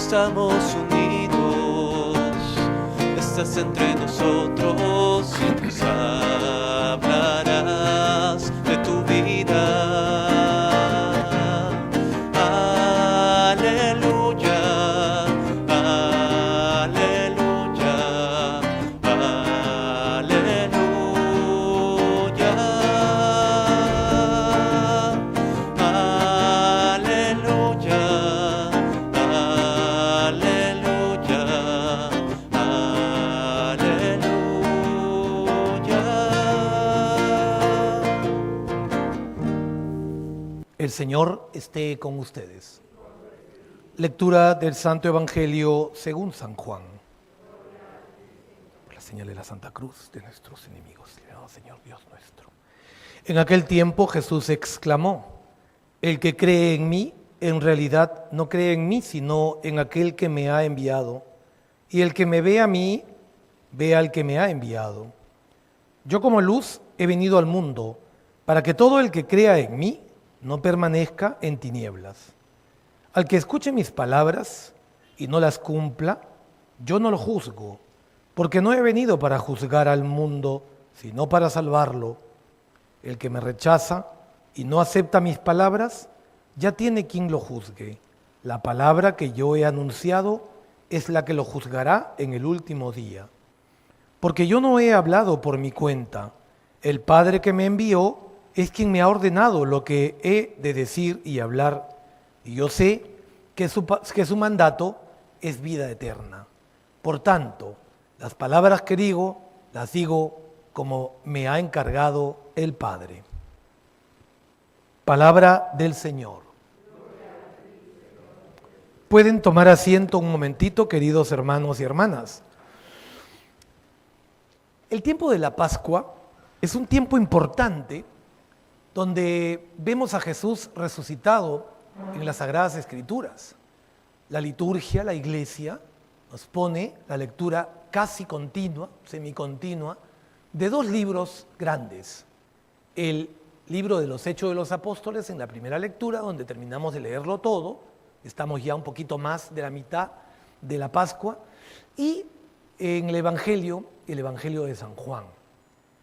estamos unidos, estás entre nosotros y nos hablarás de tu vida. Aleluya, aleluya, aleluya, aleluya, aleluya, aleluya. El Señor esté con ustedes. Lectura del Santo Evangelio según San Juan. Por la señal de la Santa Cruz de nuestros enemigos, liberado Señor Dios nuestro. En aquel tiempo Jesús exclamó: el que cree en mí, en realidad no cree en mí, sino en aquel que me ha enviado. Y el que me ve a mí, ve al que me ha enviado. Yo como luz he venido al mundo, para que todo el que crea en mí no permanezca en tinieblas. Al que escuche mis palabras y no las cumpla, yo no lo juzgo, porque no he venido para juzgar al mundo, sino para salvarlo. El que me rechaza y no acepta mis palabras, ya tiene quien lo juzgue. La palabra que yo he anunciado es la que lo juzgará en el último día. Porque yo no he hablado por mi cuenta. El Padre que me envió es quien me ha ordenado lo que he de decir y hablar. Y yo sé que su mandato es vida eterna. Por tanto, las palabras que digo, las digo como me ha encargado el Padre. Palabra del Señor. Pueden tomar asiento un momentito, queridos hermanos y hermanas. El tiempo de la Pascua es un tiempo importante donde vemos a Jesús resucitado en las Sagradas Escrituras. La liturgia, la iglesia, nos pone la lectura casi continua, semicontinua, de dos libros grandes. El libro de los Hechos de los Apóstoles en la primera lectura, donde terminamos de leerlo todo, estamos ya un poquito más de la mitad de la Pascua, y en el Evangelio de San Juan.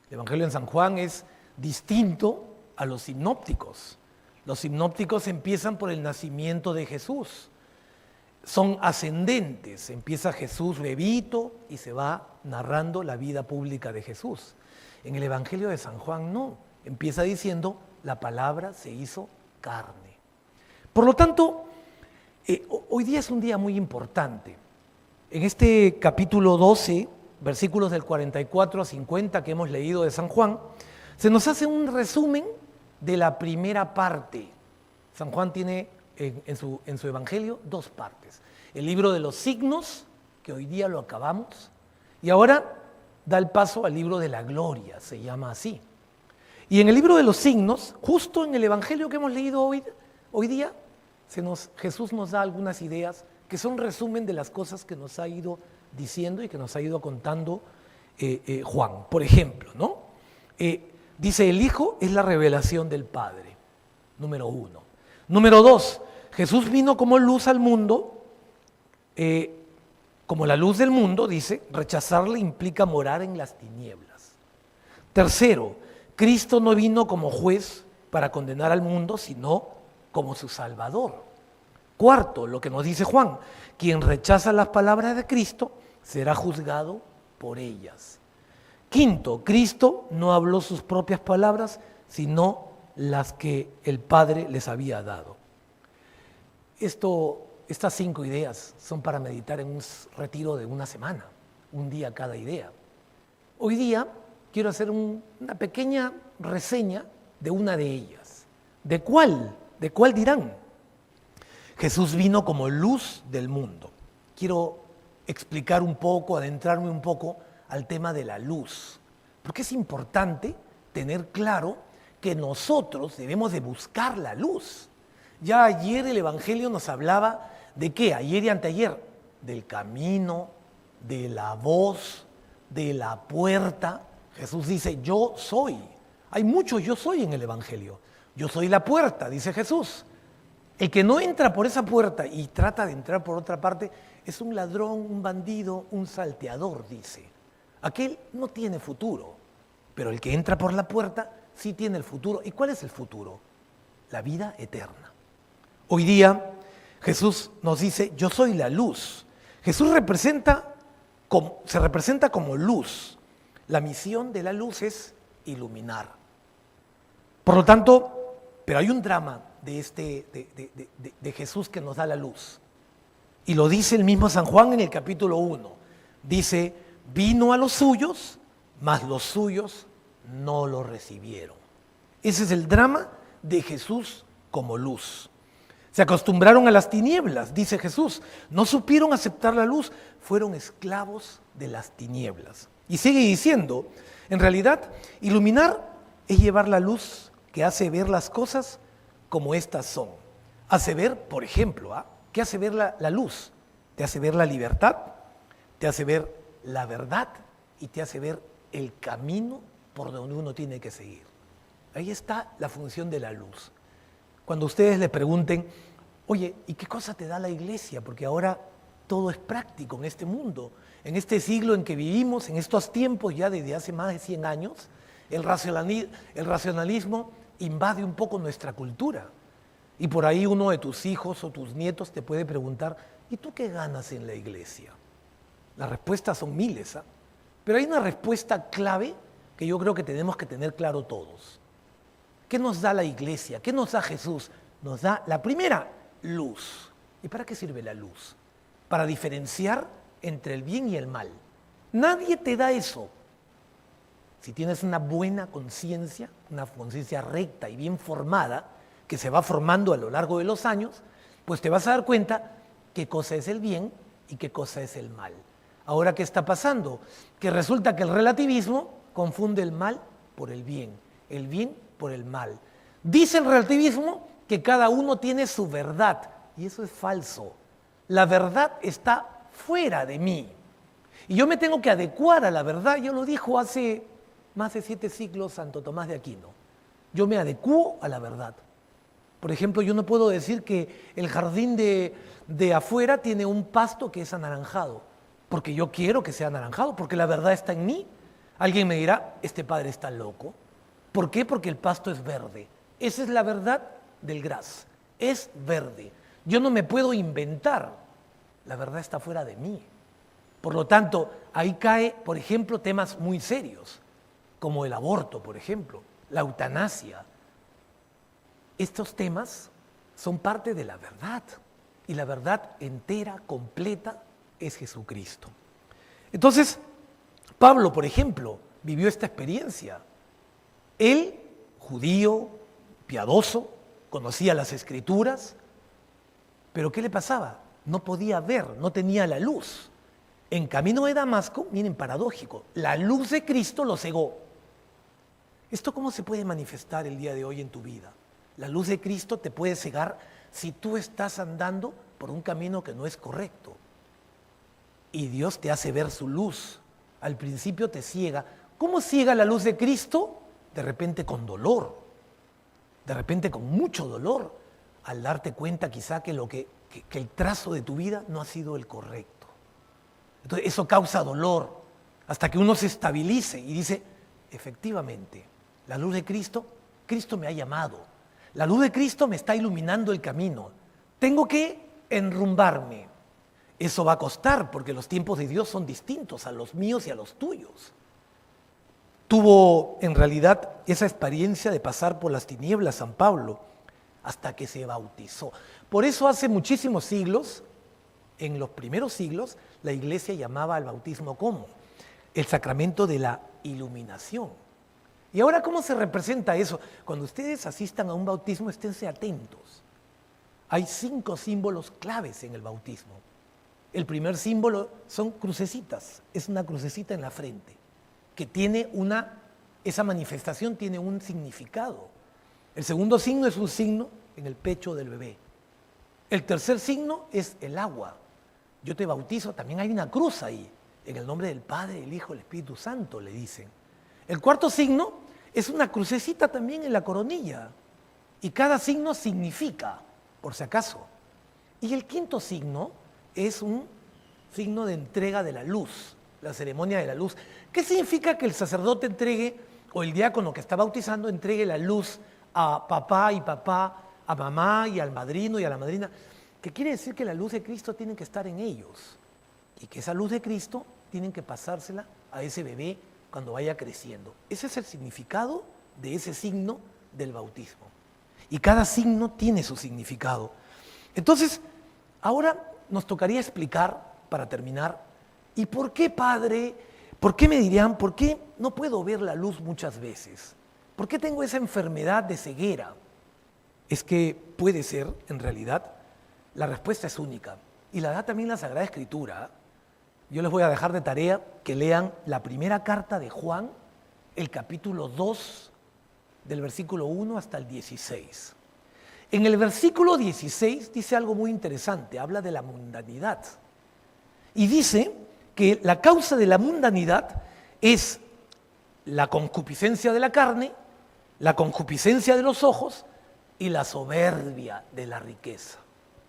El Evangelio de San Juan es distinto a los sinópticos. Los sinópticos empiezan por el nacimiento de Jesús. Son ascendentes. Empieza Jesús bebito y se va narrando la vida pública de Jesús. En el Evangelio de San Juan no. Empieza diciendo, la palabra se hizo carne. Por lo tanto, hoy día es un día muy importante. En este capítulo 12, versículos del 44 a 50 que hemos leído de San Juan, se nos hace un resumen de la primera parte. San Juan tiene en su evangelio dos partes. El libro de los signos, que hoy día lo acabamos, y ahora da el paso al libro de la gloria, se llama así. Y en el libro de los signos, justo en el evangelio que hemos leído hoy día, Jesús nos da algunas ideas que son resumen de las cosas que nos ha ido diciendo y que nos ha ido contando Juan. Por ejemplo, ¿no? Dice, el Hijo es la revelación del Padre, número 1. Número 2, Jesús vino como luz al mundo, como la luz del mundo, dice, rechazarle implica morar en las tinieblas. Tercero, Cristo no vino como juez para condenar al mundo, sino como su Salvador. Cuarto, lo que nos dice Juan, quien rechaza las palabras de Cristo será juzgado por ellas. Quinto, Cristo no habló sus propias palabras, sino las que el Padre les había dado. Estas 5 ideas son para meditar en un retiro de una semana, un día cada idea. Hoy día quiero hacer una pequeña reseña de una de ellas. ¿De cuál? ¿De cuál dirán? Jesús vino como luz del mundo. Quiero explicar un poco, adentrarme un poco al tema de la luz, porque es importante tener claro que nosotros debemos de buscar la luz. Ya ayer el Evangelio nos hablaba de ¿qué? Ayer y anteayer, del camino, de la voz, de la puerta. Jesús dice, yo soy. Hay muchos yo soy en el Evangelio. Yo soy la puerta, dice Jesús. El que no entra por esa puerta y trata de entrar por otra parte es un ladrón, un bandido, un salteador, dice. Aquel no tiene futuro, pero el que entra por la puerta sí tiene el futuro. ¿Y cuál es el futuro? La vida eterna. Hoy día Jesús nos dice, yo soy la luz. Jesús se representa como luz. La misión de la luz es iluminar. Por lo tanto, pero hay un drama de Jesús que nos da la luz. Y lo dice el mismo San Juan en el capítulo 1. Dice, vino a los suyos, mas los suyos no lo recibieron. Ese es el drama de Jesús como luz. Se acostumbraron a las tinieblas, dice Jesús. No supieron aceptar la luz, fueron esclavos de las tinieblas. Y sigue diciendo, en realidad, iluminar es llevar la luz que hace ver las cosas como estas son. Hace ver, por ejemplo, ¿qué hace ver la luz? Te hace ver la libertad, te hace ver la verdad y te hace ver el camino por donde uno tiene que seguir. Ahí está la función de la luz. Cuando ustedes le pregunten, oye, ¿y qué cosa te da la iglesia? Porque ahora todo es práctico en este mundo, en este siglo en que vivimos, en estos tiempos ya desde hace más de 100 años, el racionalismo invade un poco nuestra cultura. Y por ahí uno de tus hijos o tus nietos te puede preguntar, ¿y tú qué ganas en la iglesia? Las respuestas son miles, pero hay una respuesta clave que yo creo que tenemos que tener claro todos. ¿Qué nos da la iglesia? ¿Qué nos da Jesús? Nos da la primera, luz. ¿Y para qué sirve la luz? Para diferenciar entre el bien y el mal. Nadie te da eso. Si tienes una buena conciencia, una conciencia recta y bien formada, que se va formando a lo largo de los años, pues te vas a dar cuenta qué cosa es el bien y qué cosa es el mal. Ahora, ¿qué está pasando? Que resulta que el relativismo confunde el mal por el bien por el mal. Dice el relativismo que cada uno tiene su verdad, y eso es falso. La verdad está fuera de mí. Y yo me tengo que adecuar a la verdad. Yo lo dijo hace más de 7 siglos Santo Tomás de Aquino. Yo me adecuo a la verdad. Por ejemplo, yo no puedo decir que el jardín de afuera tiene un pasto que es anaranjado, porque yo quiero que sea anaranjado, porque la verdad está en mí. Alguien me dirá, este padre está loco. ¿Por qué? Porque el pasto es verde. Esa es la verdad del Gras. Es verde. Yo no me puedo inventar. La verdad está fuera de mí. Por lo tanto, ahí cae, por ejemplo, temas muy serios, como el aborto, por ejemplo, la eutanasia. Estos temas son parte de la verdad. Y la verdad entera, completa, es Jesucristo. Entonces, Pablo, por ejemplo, vivió esta experiencia. Él, judío, piadoso, conocía las Escrituras, pero ¿qué le pasaba? No podía ver, no tenía la luz. En camino de Damasco, miren, paradójico, la luz de Cristo lo cegó. ¿Esto cómo se puede manifestar el día de hoy en tu vida? La luz de Cristo te puede cegar si tú estás andando por un camino que no es correcto. Y Dios te hace ver su luz. Al principio te ciega. ¿Cómo ciega la luz de Cristo? De repente con dolor, de repente con mucho dolor, al darte cuenta quizá que el trazo de tu vida no ha sido el correcto. Entonces eso causa dolor, hasta que uno se estabilice y dice, efectivamente, la luz de Cristo, Cristo me ha llamado, la luz de Cristo me está iluminando el camino, tengo que enrumbarme. Eso va a costar, porque los tiempos de Dios son distintos a los míos y a los tuyos. Tuvo en realidad esa experiencia de pasar por las tinieblas San Pablo hasta que se bautizó. Por eso hace muchísimos siglos, en los primeros siglos, la iglesia llamaba al bautismo ¿cómo? El sacramento de la iluminación. Y ahora, ¿cómo se representa eso? Cuando ustedes asistan a un bautismo, esténse atentos. Hay 5 símbolos claves en el bautismo. El primer símbolo son crucecitas, es una crucecita en la frente, que tiene esa manifestación tiene un significado. El segundo signo es un signo en el pecho del bebé. El tercer signo es el agua. Yo te bautizo, también hay una cruz ahí, en el nombre del Padre, el Hijo, el Espíritu Santo, le dicen. El cuarto signo es una crucecita también en la coronilla. Y cada signo significa. por si acaso. Y el quinto signo es un signo de entrega de la luz, la ceremonia de la luz. ¿Qué significa que el sacerdote entregue, o el diácono que está bautizando, entregue la luz a papá y papá, a mamá y al madrino y a la madrina? Que quiere decir que la luz de Cristo tiene que estar en ellos y que esa luz de Cristo tienen que pasársela a ese bebé cuando vaya creciendo. Ese es el significado de ese signo del bautismo. Y cada signo tiene su significado. Entonces, ahora nos tocaría explicar, para terminar, ¿y por qué, padre? ¿Por qué me dirían, por qué no puedo ver la luz muchas veces? ¿Por qué tengo esa enfermedad de ceguera? Es que puede ser, en realidad, la respuesta es única. Y la da también la Sagrada Escritura. Yo les voy a dejar de tarea que lean la primera carta de Juan, el capítulo 2, del versículo 1 hasta el 16. En el versículo 16 dice algo muy interesante, habla de la mundanidad. Y dice que la causa de la mundanidad es la concupiscencia de la carne, la concupiscencia de los ojos y la soberbia de la riqueza.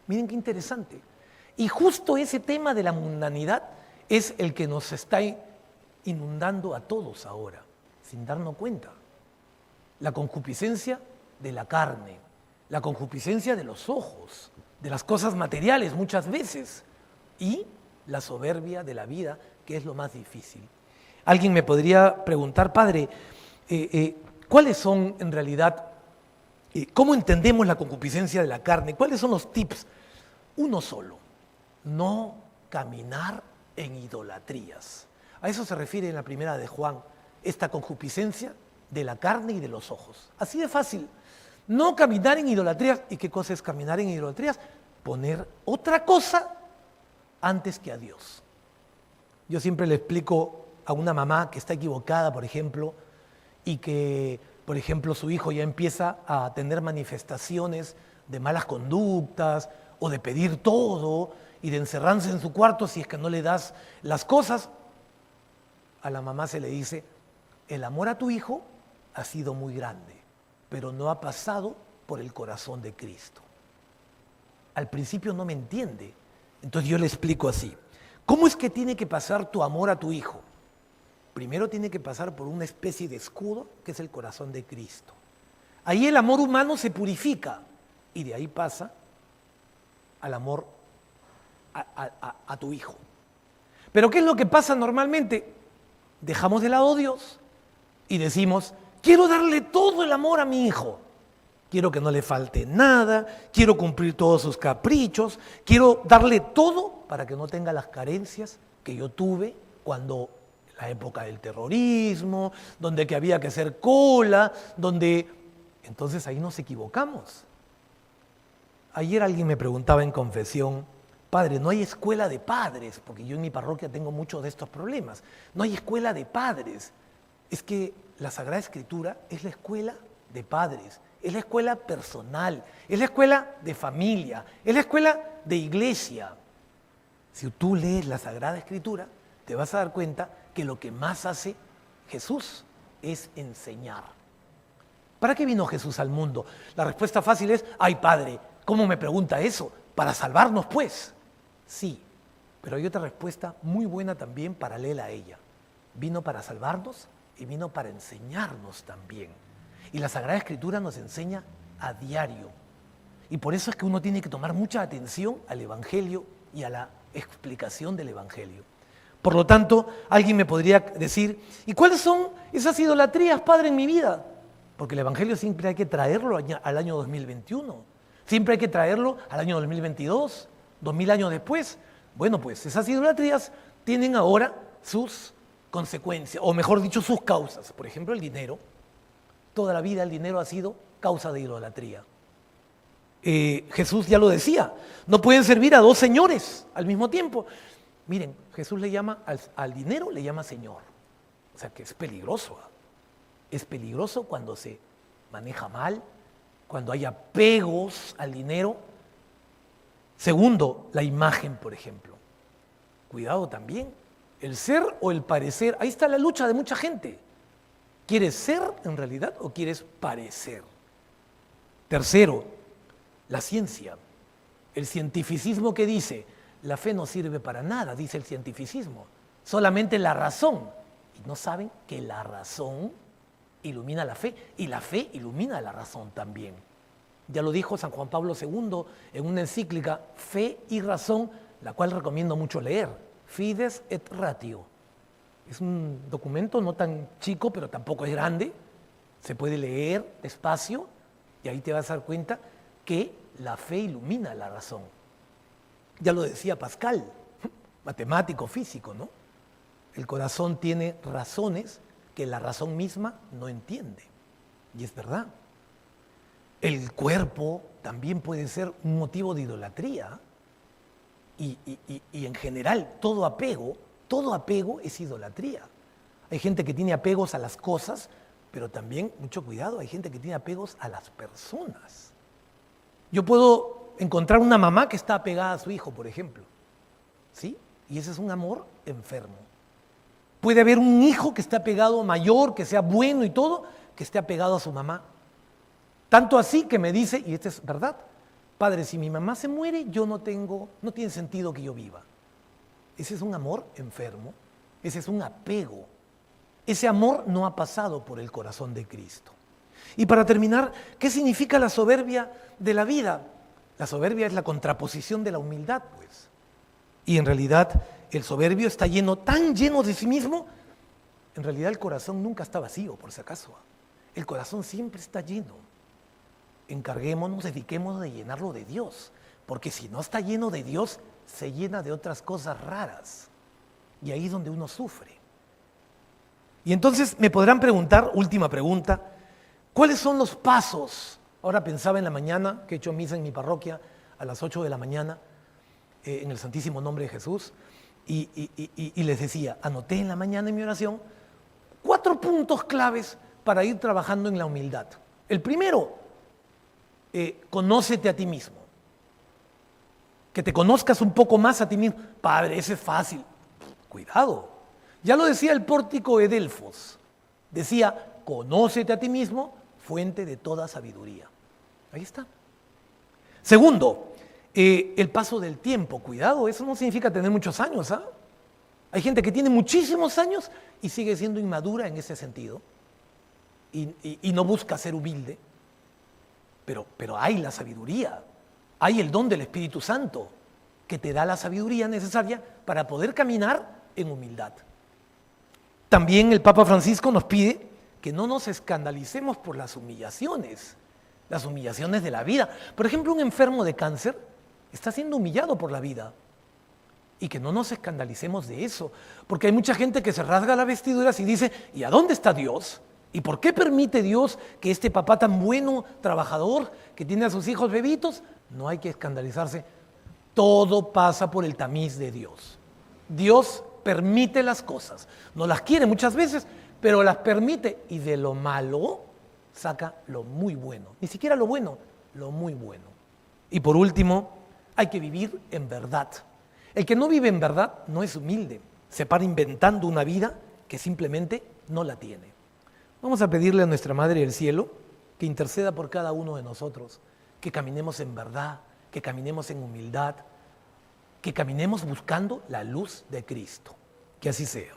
Miren qué interesante. Y justo ese tema de la mundanidad es el que nos está inundando a todos ahora, sin darnos cuenta. La concupiscencia de la carne, la concupiscencia de los ojos, de las cosas materiales muchas veces, y la soberbia de la vida, que es lo más difícil. Alguien me podría preguntar, padre, ¿cuáles son en realidad, cómo entendemos la concupiscencia de la carne? ¿Cuáles son los tips? Uno solo, no caminar en idolatrías. A eso se refiere en la primera de Juan, esta concupiscencia de la carne y de los ojos. Así de fácil. No caminar en idolatrías. ¿Y qué cosa es caminar en idolatrías? Poner otra cosa antes que a Dios. Yo siempre le explico a una mamá que está equivocada, por ejemplo, y que, por ejemplo, su hijo ya empieza a tener manifestaciones de malas conductas o de pedir todo y de encerrarse en su cuarto si es que no le das las cosas. A la mamá se le dice, el amor a tu hijo ha sido muy grande, pero no ha pasado por el corazón de Cristo. Al principio no me entiende, entonces yo le explico así. ¿Cómo es que tiene que pasar tu amor a tu hijo? Primero tiene que pasar por una especie de escudo que es el corazón de Cristo. Ahí el amor humano se purifica y de ahí pasa al amor a tu hijo. Pero ¿qué es lo que pasa normalmente? Dejamos de lado a Dios y decimos, quiero darle todo el amor a mi hijo. Quiero que no le falte nada, quiero cumplir todos sus caprichos, quiero darle todo para que no tenga las carencias que yo tuve cuando en la época del terrorismo, donde que había que hacer cola, donde... Entonces ahí nos equivocamos. Ayer alguien me preguntaba en confesión, padre, no hay escuela de padres, porque yo en mi parroquia tengo muchos de estos problemas. No hay escuela de padres. Es que la Sagrada Escritura es la escuela de padres, es la escuela personal, es la escuela de familia, es la escuela de iglesia. Si tú lees la Sagrada Escritura, te vas a dar cuenta que lo que más hace Jesús es enseñar. ¿Para qué vino Jesús al mundo? La respuesta fácil es, ay padre, ¿cómo me pregunta eso? Para salvarnos pues. Sí, pero hay otra respuesta muy buena también paralela a ella. Vino para salvarnos y vino para enseñarnos también. Y la Sagrada Escritura nos enseña a diario. Y por eso es que uno tiene que tomar mucha atención al Evangelio y a la explicación del Evangelio. Por lo tanto, alguien me podría decir, ¿y cuáles son esas idolatrías, padre, en mi vida? Porque el Evangelio siempre hay que traerlo al año 2021. Siempre hay que traerlo al año 2022, 2000 años después. Bueno, pues esas idolatrías tienen ahora sus consecuencias, o mejor dicho, sus causas. Por ejemplo, el dinero. Toda la vida el dinero ha sido causa de idolatría. Jesús ya lo decía, no pueden servir a dos señores al mismo tiempo. Miren, Jesús le llama al dinero, le llama señor. O sea que es peligroso. Es peligroso cuando se maneja mal, cuando hay apegos al dinero. Segundo, la imagen, por ejemplo. Cuidado también, el ser o el parecer. Ahí está la lucha de mucha gente. ¿Quieres ser en realidad o quieres parecer? Tercero, la ciencia, el cientificismo que dice, la fe no sirve para nada, dice el cientificismo, solamente la razón. Y no saben que la razón ilumina la fe y la fe ilumina la razón también. Ya lo dijo San Juan Pablo II en una encíclica, Fe y Razón, la cual recomiendo mucho leer, Fides et Ratio. Es un documento no tan chico, pero tampoco es grande, se puede leer despacio y ahí te vas a dar cuenta que la fe ilumina la razón. Ya lo decía Pascal, matemático, físico, ¿no? El corazón tiene razones que la razón misma no entiende. Y es verdad. El cuerpo también puede ser un motivo de idolatría. Y en general, todo apego es idolatría. Hay gente que tiene apegos a las cosas, pero también, mucho cuidado, hay gente que tiene apegos a las personas. Yo puedo encontrar una mamá que está apegada a su hijo, por ejemplo, ¿sí? Y ese es un amor enfermo. Puede haber un hijo que esté apegado, mayor, que sea bueno y todo, que esté apegado a su mamá. Tanto así que me dice, y esto es verdad, padre, si mi mamá se muere, no tiene sentido que yo viva. Ese es un amor enfermo, ese es un apego. Ese amor no ha pasado por el corazón de Cristo. Y para terminar, ¿qué significa la soberbia de la vida? La soberbia es la contraposición de la humildad, pues. Y en realidad el soberbio está tan lleno de sí mismo, en realidad el corazón nunca está vacío, por si acaso. El corazón siempre está lleno. Encarguémonos, dediquémonos de llenarlo de Dios, porque si no está lleno de Dios, se llena de otras cosas raras. Y ahí es donde uno sufre. Y entonces me podrán preguntar, última pregunta, ¿cuáles son los pasos? Ahora pensaba en la mañana, que he hecho misa en mi parroquia a las 8 de la mañana, en el Santísimo Nombre de Jesús, y les decía, anoté en la mañana en mi oración 4 puntos claves para ir trabajando en la humildad. El primero, conócete a ti mismo. Que te conozcas un poco más a ti mismo. Padre, ese es fácil. Cuidado. Ya lo decía el Pórtico de Delfos. Decía, conócete a ti mismo, fuente de toda sabiduría. Ahí está. Segundo, el paso del tiempo. Cuidado, eso no significa tener muchos años, ¿ah? Hay gente que tiene muchísimos años y sigue siendo inmadura en ese sentido. Y no busca ser humilde. Pero hay la sabiduría, hay el don del Espíritu Santo que te da la sabiduría necesaria para poder caminar en humildad. También el Papa Francisco nos pide que no nos escandalicemos por las humillaciones de la vida. Por ejemplo, un enfermo de cáncer está siendo humillado por la vida y que no nos escandalicemos de eso, porque hay mucha gente que se rasga las vestiduras y dice, ¿y a dónde está Dios? ¿Y por qué permite Dios que este papá tan bueno, trabajador, que tiene a sus hijos bebitos? No hay que escandalizarse. Todo pasa por el tamiz de Dios. Dios permite las cosas. No las quiere muchas veces, pero las permite. Y de lo malo saca lo muy bueno. Ni siquiera lo bueno, lo muy bueno. Y por último, hay que vivir en verdad. El que no vive en verdad no es humilde. Se para inventando una vida que simplemente no la tiene. Vamos a pedirle a nuestra Madre del Cielo que interceda por cada uno de nosotros, que caminemos en verdad, que caminemos en humildad, que caminemos buscando la luz de Cristo. Que así sea.